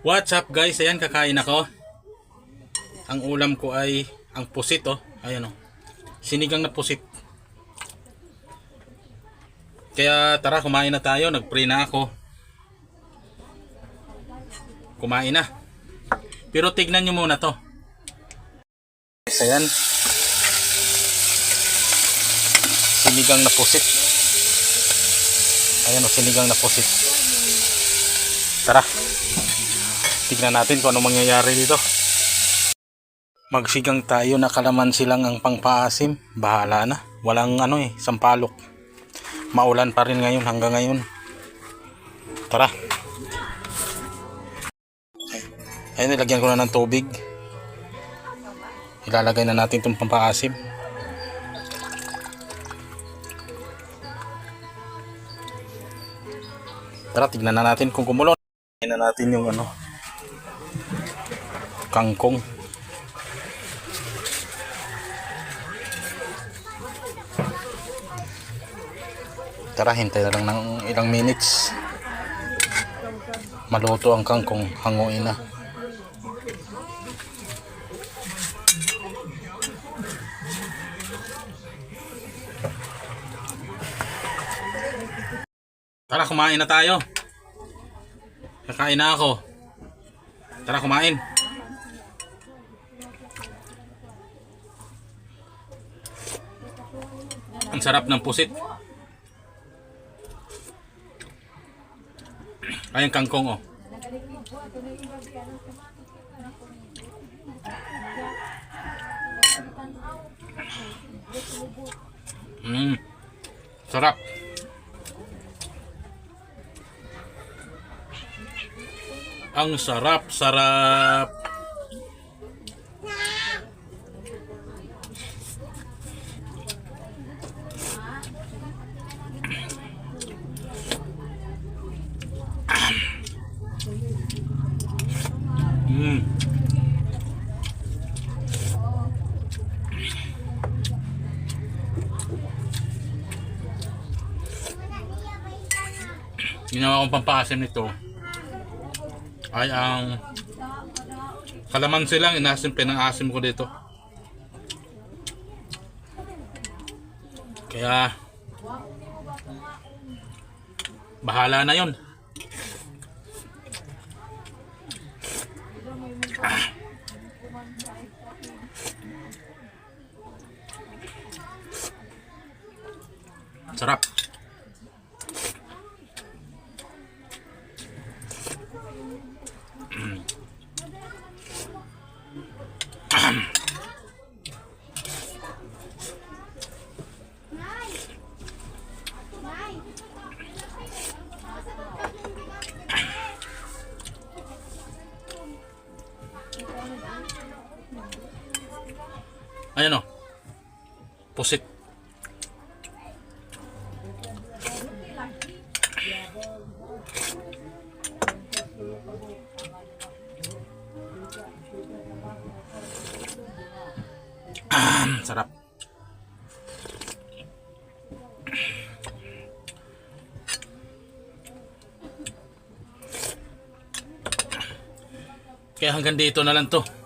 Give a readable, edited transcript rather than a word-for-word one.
What's up guys? Ayan, kakain ako. Ang ulam ko ay ang pusit, oh. Ayan, oh. Sinigang na pusit. Kaya tara, kumain na tayo. Nag-pray na ako. Kumain na. Pero tignan nyo muna to. Ayan. Sinigang na pusit. Ayan, oh, sinigang na pusit. Tara. Tignan natin kung ano mangyayari dito. Magsigang tayo na kalamansi lang ang pangpaasim. Bahala na. Walang sampalok. Maulan pa rin ngayon hanggang ngayon. Tara. Ayun, nilagyan ko na ng tubig. Ilalagay na natin itong pampaasim. Tara, tignan na natin kung kumulo. Tignan na natin yung kangkong. Tara, hintay na lang ng ilang minutes. Maluto ang kangkong, hanguin na. Tara, kumain na tayo. Kakain na ako. Tara, kumain. Ang sarap ng pusit. Ay, ang kangkong, oh. Sarap. Ang sarap. Ginawa kong pampasim nito ay ang kalamansi lang, pinang-asim ko dito. Kaya bahala na yun. Sarap. Ayan, oh. Pusit. Sarap. Kaya hanggang dito na lang to.